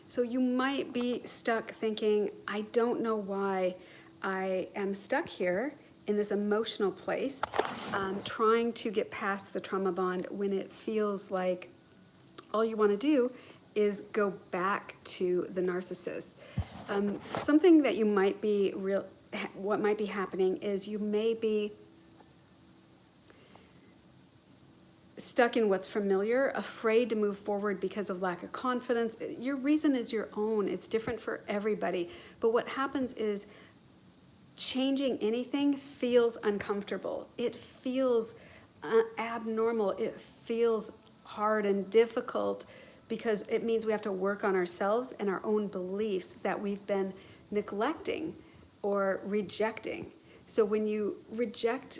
So you might be stuck thinking, I don't know why I am stuck here in this emotional place, trying to get past the trauma bond when it feels like all you want to do is go back to the narcissist. Something that you might be what might be happening is you may be stuck in what's familiar, afraid to move forward because of lack of confidence. Your reason is your own. It's different for everybody. But what happens is changing anything feels uncomfortable. It feels abnormal. It feels hard and difficult because it means we have to work on ourselves and our own beliefs that we've been neglecting or rejecting. So when you reject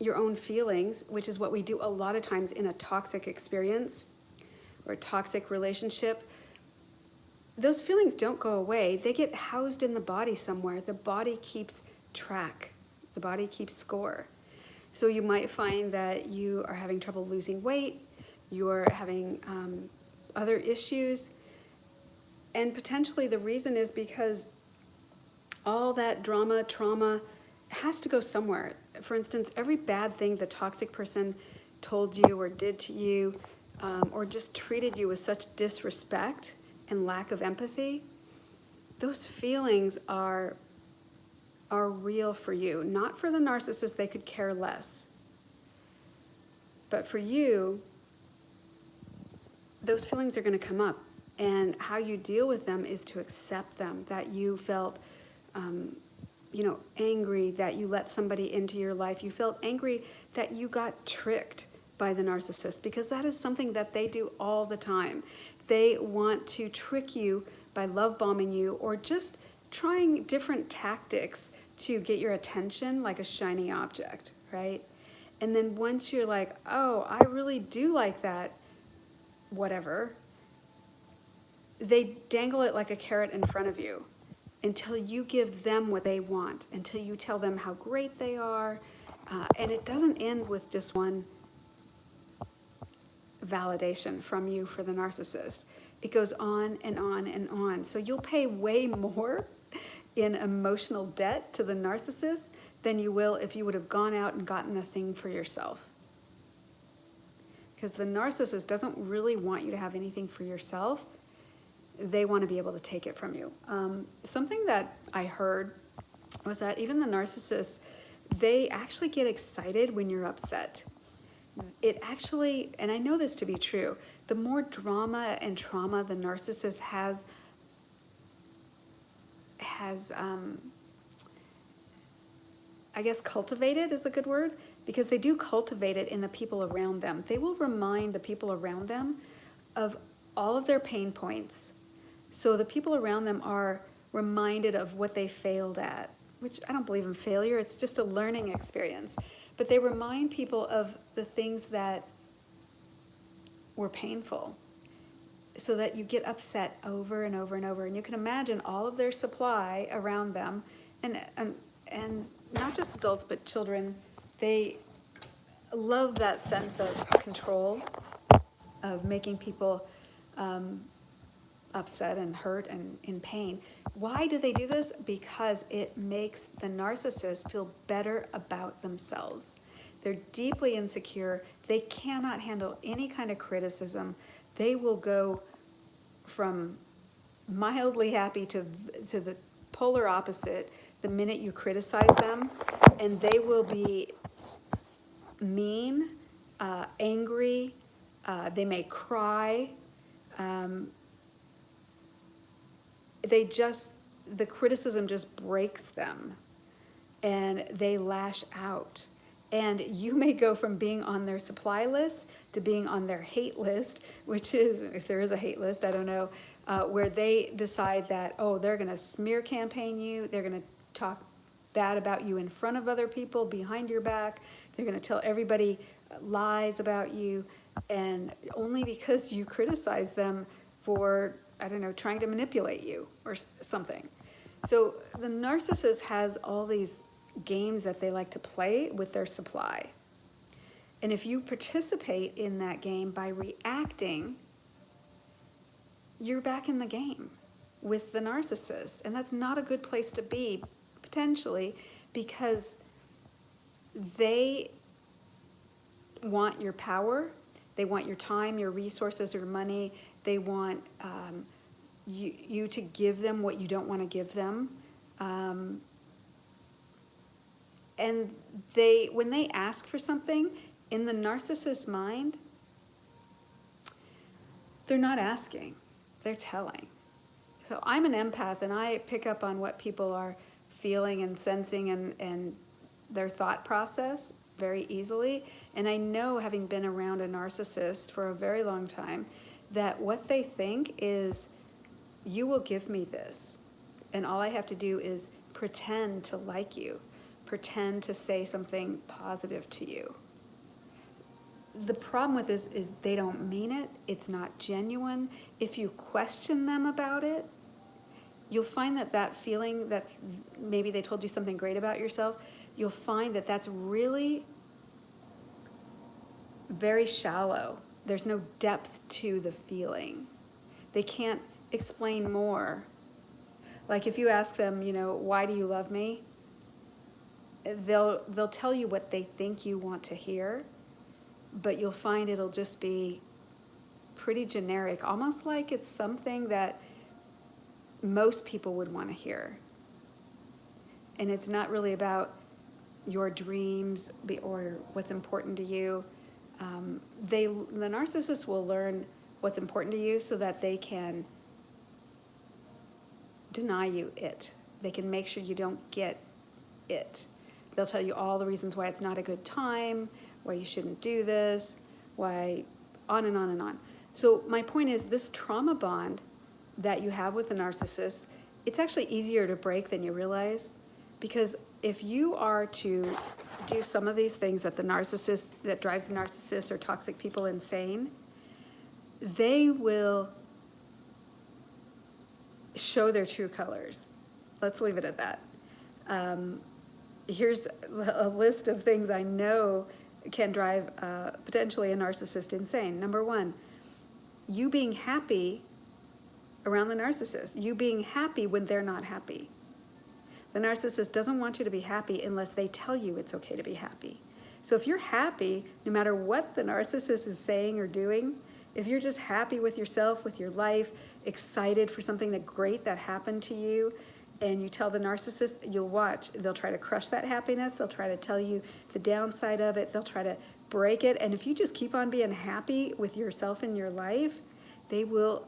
your own feelings, which is what we do a lot of times in a toxic experience or a toxic relationship, those feelings don't go away. They get housed in the body somewhere. The body keeps track. The body keeps score. So you might find that you are having trouble losing weight, you're having other issues, and potentially the reason is because all that drama, trauma has to go somewhere. For instance, every bad thing the toxic person told you or did to you, or just treated you with such disrespect and lack of empathy, those feelings are real for you. Not for the narcissist, they could care less. But for you, those feelings are going to come up. And how you deal with them is to accept them, that you felt angry that you let somebody into your life. You felt angry that you got tricked by the narcissist, because that is something that they do all the time. They want to trick you by love bombing you or just trying different tactics to get your attention like a shiny object, right? And then once you're like, oh, I really do like that, whatever, they dangle it like a carrot in front of you until you give them what they want, until you tell them how great they are. And it doesn't end with just one validation from you for the narcissist. It goes on and on and on. So you'll pay way more in emotional debt to the narcissist than you will if you would have gone out and gotten the thing for yourself. Because the narcissist doesn't really want you to have anything for yourself. They want to be able to take it from you. Something that I heard was that even the narcissists, they actually get excited when you're upset. It actually, and I know this to be true, the more drama and trauma the narcissist has I guess cultivated is a good word, because they do cultivate it in the people around them. They will remind the people around them of all of their pain points. So the people around them are reminded of what they failed at, which I don't believe in failure. It's just a learning experience. But they remind people of the things that were painful so that you get upset over and over and over. And you can imagine all of their supply around them, and not just adults, but children. They love that sense of control, of making people upset and hurt and in pain. Why do they do this? Because it makes the narcissist feel better about themselves. They're deeply insecure. They cannot handle any kind of criticism. They will go from mildly happy to the polar opposite the minute you criticize them, and they will be mean, angry, they may cry. The criticism just breaks them and they lash out. And you may go from being on their supply list to being on their hate list, which is, if there is a hate list, I don't know, where they decide that, oh, they're going to smear campaign you, they're going to talk bad about you in front of other people, behind your back, they're going to tell everybody lies about you, and only because you criticize them for, I don't know, trying to manipulate you or something. So the narcissist has all these games that they like to play with their supply. And if you participate in that game by reacting you're back in the game with the narcissist. And that's not a good place to be, potentially, because they want your power, they want your time, your resources, your money. They want you to give them what you don't want to give them. And when they ask for something, in the narcissist's mind, they're not asking, they're telling. So I'm an empath, and I pick up on what people are feeling and sensing and their thought process very easily. And I know, having been around a narcissist for a very long time, that what they think is, you will give me this, and all I have to do is pretend to like you, pretend to say something positive to you. The problem with this is they don't mean it. It's not genuine. If you question them about it, you'll find that feeling that maybe they told you something great about yourself, you'll find that that's really very shallow. There's no depth to the feeling. They can't explain more. Like if you ask them, why do you love me? They'll tell you what they think you want to hear, but you'll find it'll just be pretty generic, almost like it's something that most people would want to hear. And it's not really about your dreams or what's important to you. The narcissist will learn what's important to you so that they can deny you it. They can make sure you don't get it. They'll tell you all the reasons why it's not a good time, why you shouldn't do this, why, on and on and on. So my point is, this trauma bond that you have with a narcissist, it's actually easier to break than you realize, because if you are to do some of these things that drives the narcissist or toxic people insane, they will show their true colors. Let's leave it at that. Here's a list of things I know can drive potentially a narcissist insane. Number one, you being happy around the narcissist. You being happy when they're not happy. The narcissist doesn't want you to be happy unless they tell you it's okay to be happy. So if you're happy, no matter what the narcissist is saying or doing, if you're just happy with yourself, with your life, excited for something great that happened to you, and you tell the narcissist, you'll watch, they'll try to crush that happiness, they'll try to tell you the downside of it, they'll try to break it, and if you just keep on being happy with yourself and your life, they will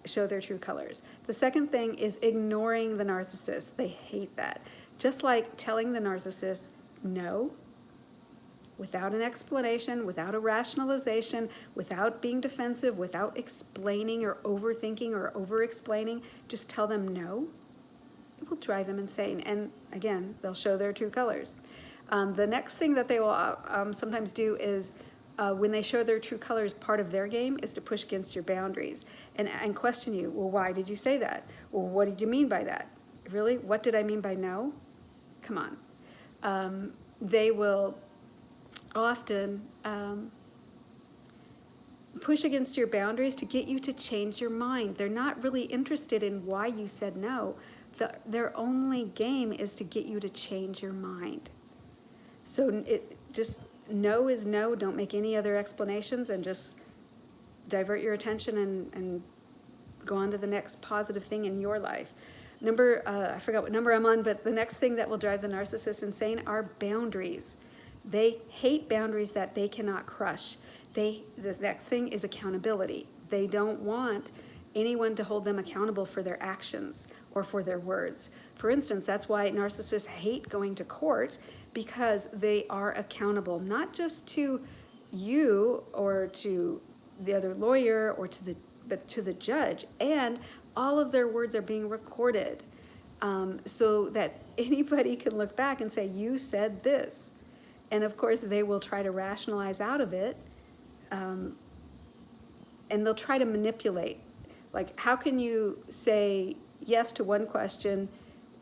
show their true colors. The second thing is ignoring the narcissist. They hate that. Just like telling the narcissist no, without an explanation, without a rationalization, without being defensive, without explaining or overthinking or over-explaining, just tell them no. It will drive them insane. And again, they'll show their true colors. The next thing that they will sometimes do is, when they show their true colors, part of their game is to push against your boundaries and question you. Well, why did you say that? Well, what did you mean by that? Really? What did I mean by no? Come on. They will often push against your boundaries to get you to change your mind. They're not really interested in why you said no. Their only game is to get you to change your mind. So no is no. Don't make any other explanations, and just divert your attention and go on to the next positive thing in your life. I forgot what number I'm on, but the next thing that will drive the narcissist insane are boundaries. They hate boundaries that they cannot crush. The next thing is accountability. They don't want anyone to hold them accountable for their actions or for their words. For instance, that's why narcissists hate going to court, because they are accountable, not just to you or to the other lawyer but to the judge, and all of their words are being recorded, so that anybody can look back and say, you said this. And of course, they will try to rationalize out of it, and they'll try to manipulate. Like, how can you say yes to one question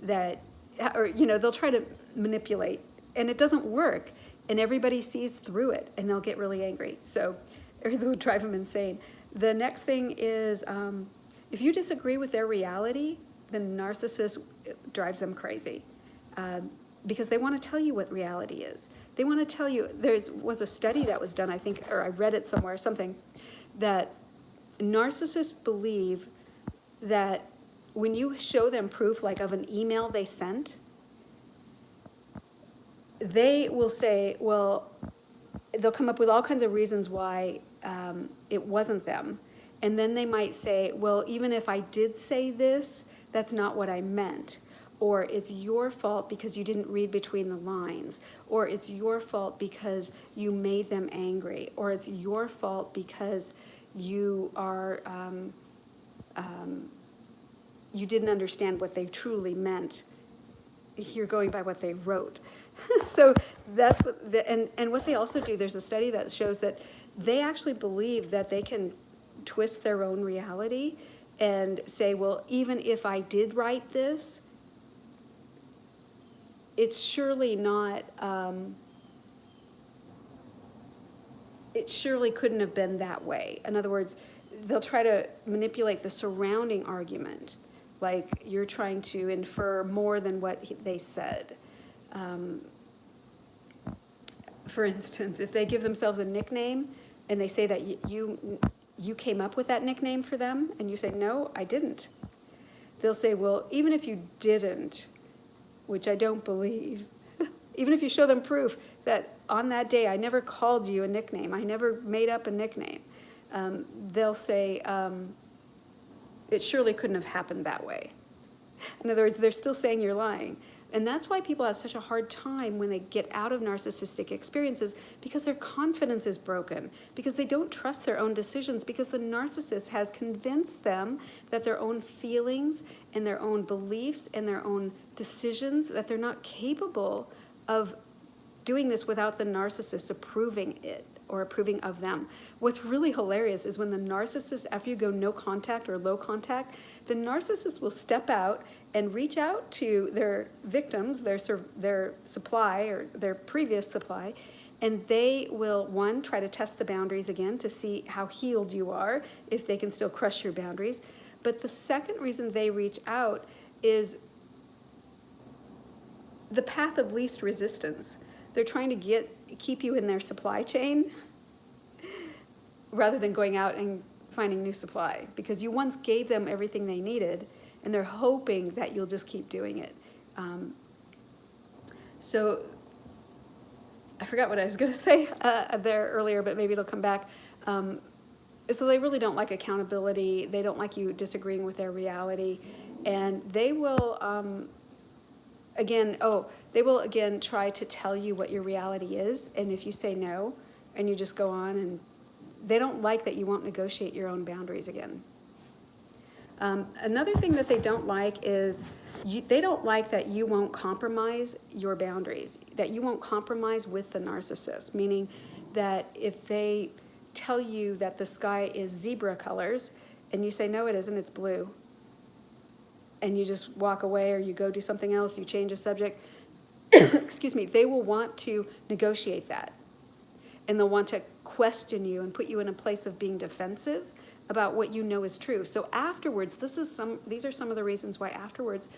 they'll try to manipulate, and it doesn't work, and everybody sees through it, and they'll get really angry. Or they'll drive them insane. The next thing is If you disagree with their reality, the narcissist drives them crazy. Because they want to tell you what reality is. They want to tell you, was a study that was done, I think, or I read it somewhere, something, that narcissists believe that when you show them proof, like of an email they sent, they will say, well, they'll come up with all kinds of reasons why it wasn't them. And then they might say, well, even if I did say this, that's not what I meant. Or it's your fault because you didn't read between the lines. Or it's your fault because you made them angry. Or it's your fault because you are, you didn't understand what they truly meant. You're going by what they wrote. So that's what, and what they also do, there's a study that shows that they actually believe that they can twist their own reality and say, well, even if I did write this, it's surely not, it surely couldn't have been that way. In other words, they'll try to manipulate the surrounding argument, like you're trying to infer more than what they said. For instance, if they give themselves a nickname and they say that you came up with that nickname for them, and you say, no, I didn't. They'll say, well, even if you didn't, which I don't believe, even if you show them proof that on that day I never called you a nickname, I never made up a nickname, they'll say, it surely couldn't have happened that way. In other words, they're still saying you're lying. And that's why people have such a hard time when they get out of narcissistic experiences, because their confidence is broken, because they don't trust their own decisions, because the narcissist has convinced them that their own feelings and their own beliefs and their own decisions, that they're not capable of doing this without the narcissist approving it or approving of them. What's really hilarious is when the narcissist, after you go no contact or low contact, the narcissist will step out and reach out to their victims, their supply or their previous supply, and they will, one, try to test the boundaries again to see how healed you are, if they can still crush your boundaries. But the second reason they reach out is the path of least resistance. They're trying to keep you in their supply chain rather than going out and finding new supply, because you once gave them everything they needed, and they're hoping that you'll just keep doing it. So I forgot what I was going to say there earlier, but maybe it'll come back. So they really don't like accountability. They don't like you disagreeing with their reality. And they will, they will again try to tell you what your reality is. And if you say no, and you just go on, and they don't like that you won't negotiate your own boundaries again. Another thing that they don't like is they don't like that you won't compromise your boundaries, that you won't compromise with the narcissist, meaning that if they tell you that the sky is zebra colors and you say, no, it isn't, it's blue, and you just walk away or you go do something else, you change the subject, excuse me, they will want to negotiate that. And they'll want to question you and put you in a place of being defensive about what you know is true. So afterwards, these are some of the reasons why afterwards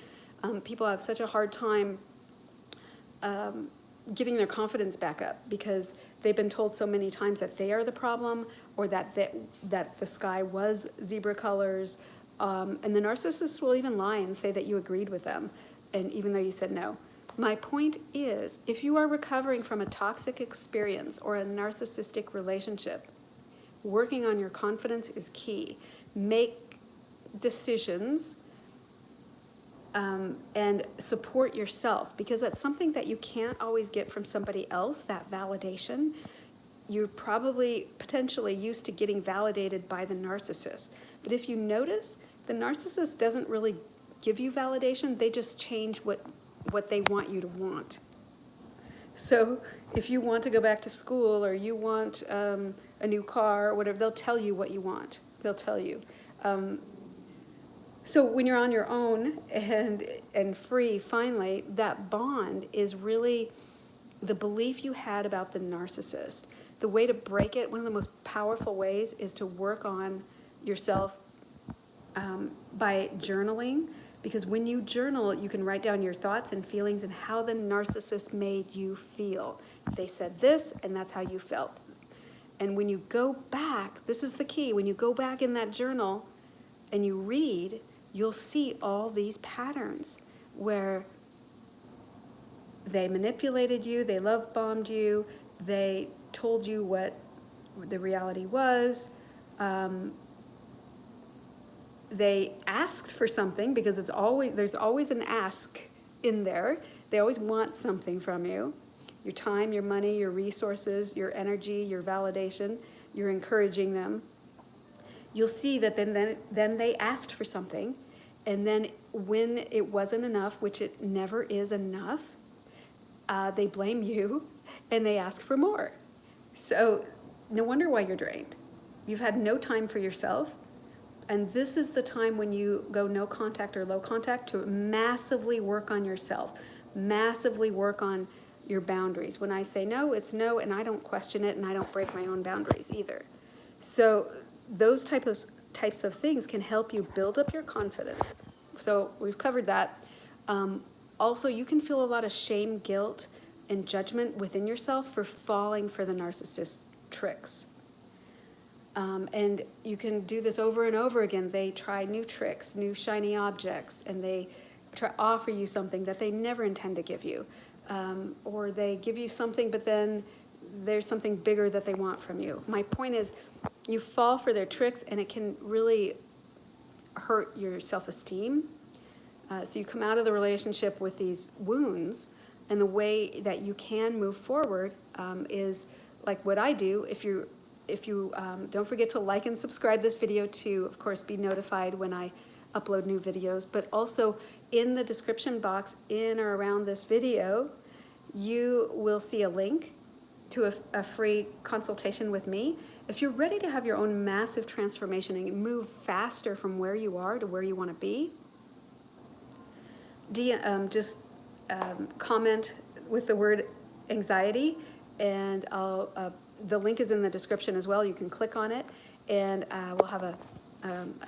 people have such a hard time getting their confidence back up, because they've been told so many times that they are the problem, or that the sky was zebra colors. And the narcissist will even lie and say that you agreed with them, and even though you said no. My point is, if you are recovering from a toxic experience or a narcissistic relationship, working on your confidence is key. Make decisions and support yourself, because that's something that you can't always get from somebody else, that validation. You're probably potentially used to getting validated by the narcissist. But if you notice, the narcissist doesn't really give you validation, they just change what they want you to want. So if you want to go back to school, or you want a new car or whatever, they'll tell you what you want. They'll tell you. So when you're on your own and free, finally, that bond is really the belief you had about the narcissist. The way to break it, one of the most powerful ways, is to work on yourself by journaling, because when you journal, you can write down your thoughts and feelings and how the narcissist made you feel. They said this, and that's how you felt. And when you go back, this is the key, when you go back in that journal and you read, you'll see all these patterns where they manipulated you, they love bombed you, they told you what the reality was, they asked for something, because there's always an ask in there. They always want something from you. Your time, your money, your resources, your energy, your validation. You're encouraging them. You'll see that then they asked for something, and then when it wasn't enough, which it never is enough, they blame you and they ask for more. So no wonder why you're drained. You've had no time for yourself. And this is the time when you go no contact or low contact to massively work on yourself, massively work on your boundaries. When I say no, it's no, and I don't question it, and I don't break my own boundaries either. So those types of things can help you build up your confidence. So we've covered that. Also, you can feel a lot of shame, guilt, and judgment within yourself for falling for the narcissist's tricks. And you can do this over and over again. They try new tricks, new shiny objects, and they offer you something that they never intend to give you. Or they give you something, but then there's something bigger that they want from you. My point is, you fall for their tricks, and it can really hurt your self-esteem. So you come out of the relationship with these wounds, and the way that you can move forward is like what I do. If you don't forget to like and subscribe this video to, of course, be notified when I upload new videos, but also in the description box in or around this video, you will see a link to a free consultation with me. If you're ready to have your own massive transformation and move faster from where you are to where you want to be, comment with the word anxiety, and the link is in the description as well. You can click on it, and we'll have a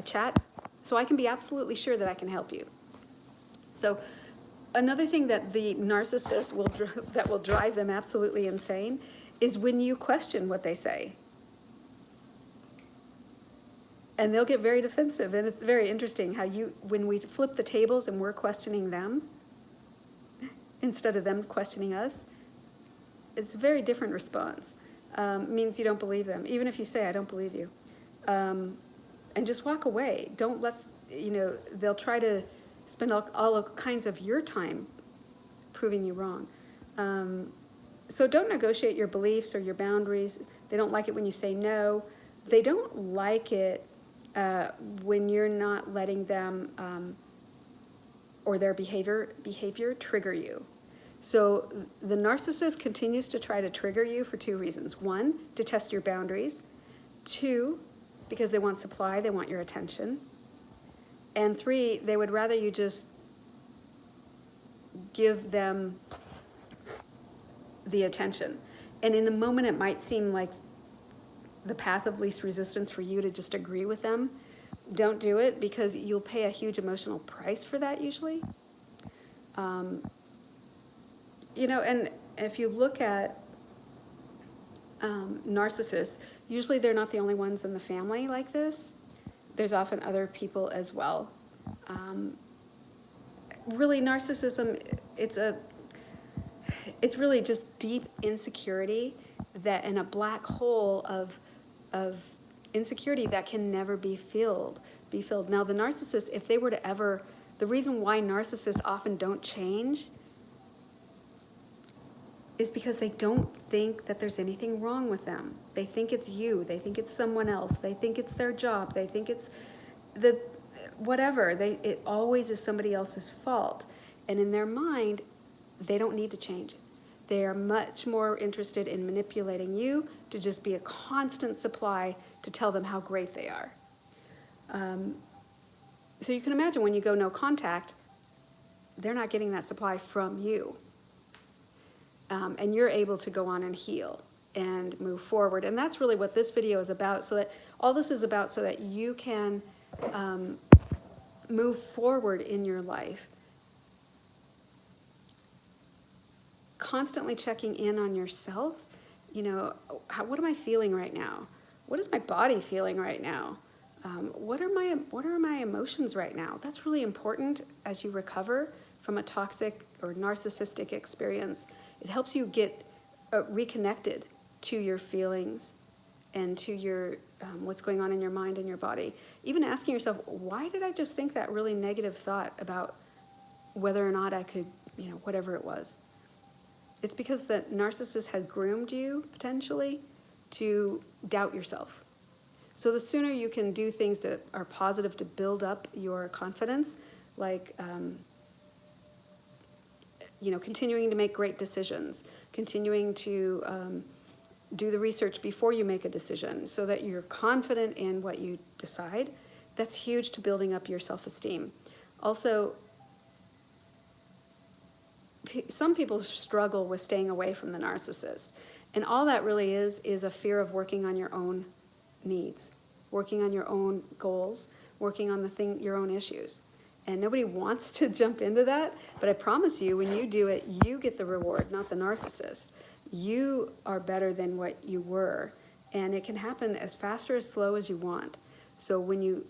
chat, so I can be absolutely sure that I can help you. So another thing that the narcissist will drive them absolutely insane is when you question what they say. And they'll get very defensive, and it's very interesting how when we flip the tables and we're questioning them instead of them questioning us, it's a very different response. Means you don't believe them, even if you say, I don't believe you. And just walk away. Don't let, they'll try to spend all kinds of your time proving you wrong. So don't negotiate your beliefs or your boundaries. They don't like it when you say no. They don't like it when you're not letting them or their behavior trigger you. So the narcissist continues to try to trigger you for two reasons. One, to test your boundaries. Two, because they want supply, they want your attention. And three, they would rather you just give them the attention. And in the moment, it might seem like the path of least resistance for you to just agree with them. Don't do it, because you'll pay a huge emotional price for that usually. And if you look at narcissists, usually they're not the only ones in the family like this. There's often other people as well. Really, narcissism, it's really just deep insecurity and a black hole of insecurity that can never be filled. Now, the narcissist, if they were to ever, the reason why narcissists often don't change is because they don't think that there's anything wrong with them. They think it's you. They think it's someone else. They think it's their job. They think it's whatever. It always is somebody else's fault. And in their mind, they don't need to change it. They are much more interested in manipulating you to just be a constant supply to tell them how great they are. So you can imagine when you go no contact, they're not getting that supply from you. And you're able to go on and heal and move forward. And that's really what this video is about. So that all this is about, so that you can move forward in your life, constantly checking in on yourself. What am I feeling right now? What is my body feeling right now? What are my emotions right now? That's really important as you recover from a toxic or narcissistic experience. It helps you get reconnected to your feelings and to your what's going on in your mind and your body. Even asking yourself, why did I just think that really negative thought about whether or not I could, whatever it was. It's because the narcissist has groomed you, potentially, to doubt yourself. So the sooner you can do things that are positive to build up your confidence, like, continuing to make great decisions, continuing to do the research before you make a decision so that you're confident in what you decide, that's huge to building up your self-esteem. Also, some people struggle with staying away from the narcissist. And all that really is a fear of working on your own needs, working on your own goals, working on your own issues. And nobody wants to jump into that, but I promise you, when you do it, you get the reward, not the narcissist. You are better than what you were, and it can happen as fast or as slow as you want. So when you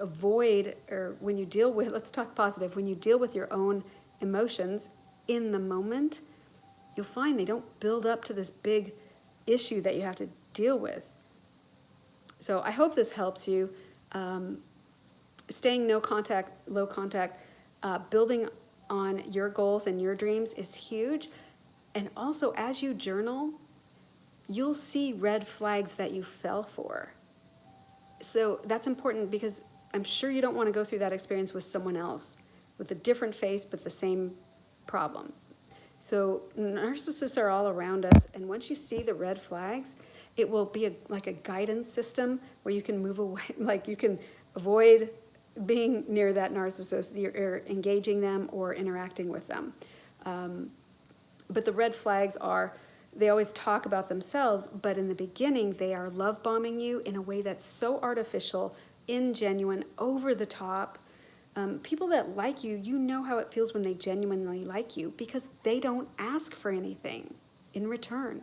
avoid, or when you deal with, let's talk positive, when you deal with your own emotions in the moment, you'll find they don't build up to this big issue that you have to deal with. So I hope this helps you. Staying low contact, building on your goals and your dreams is huge. And also, as you journal, you'll see red flags that you fell for. So that's important because I'm sure you don't want to go through that experience with someone else with a different face but the same problem. So narcissists are all around us, and once you see the red flags, it will be like a guidance system where you can move away, like you can avoid being near that narcissist, you're engaging them or interacting with them. But the red flags are, they always talk about themselves, but in the beginning, they are love bombing you in a way that's so artificial, ingenuine, over the top. People that like you, you know how it feels when they genuinely like you because they don't ask for anything in return.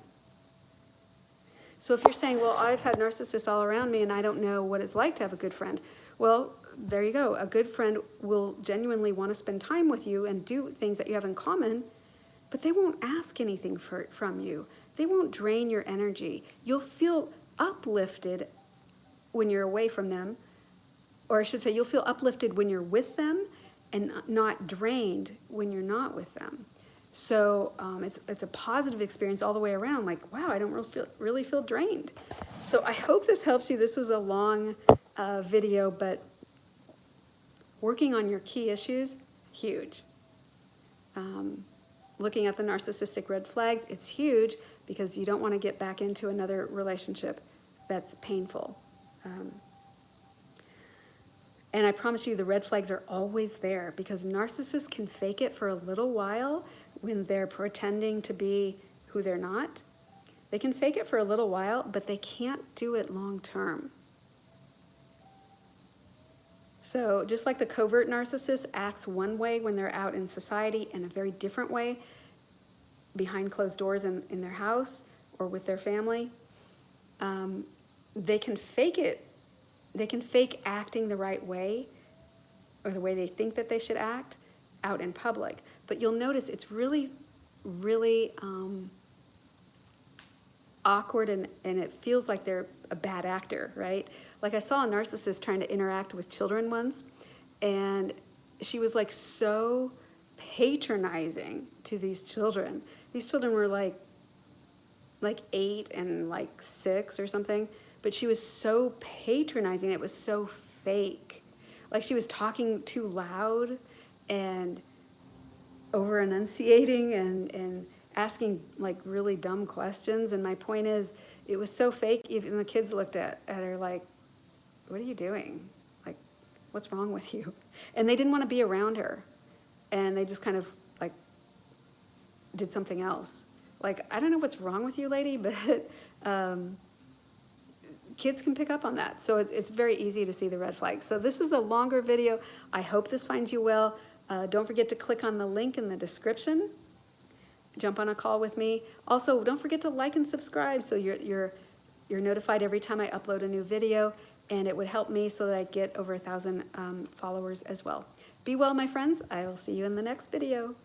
So if you're saying, well, I've had narcissists all around me and I don't know what it's like to have a good friend. Well, there you go. A good friend will genuinely want to spend time with you and do things that you have in common, but they won't ask anything from you. They won't drain your energy. You'll feel uplifted when you're away from them, or I should say you'll feel uplifted when you're with them and not drained when you're not with them. So it's a positive experience all the way around, like, wow, I don't really feel drained. So I hope this helps you. This was a long video, but working on your key issues, huge. Looking at the narcissistic red flags, it's huge because you don't want to get back into another relationship that's painful. And I promise you the red flags are always there because narcissists can fake it for a little while when they're pretending to be who they're not. They can fake it for a little while, but they can't do it long term. So just like the covert narcissist acts one way when they're out in society and a very different way behind closed doors in their house or with their family, they can fake it. They can fake acting the right way or the way they think that they should act out in public. But you'll notice it's really, really awkward and it feels like they're a bad actor, right? Like I saw a narcissist trying to interact with children once, and she was like so patronizing to these children. These children were like 8 and like 6 or something, but she was so patronizing. It was so fake. Like she was talking too loud and over enunciating and asking like really dumb questions. And my point is, it was so fake, even the kids looked at her like, what are you doing? Like, what's wrong with you? And they didn't want to be around her. And they just kind of like did something else. Like, I don't know what's wrong with you, lady, but kids can pick up on that. So it's very easy to see the red flags. So this is a longer video. I hope this finds you well. Don't forget to click on the link in the description. Jump on a call with me. Also, don't forget to like and subscribe so you're notified every time I upload a new video, and it would help me so that I get over 1,000 followers as well. Be well, my friends. I will see you in the next video.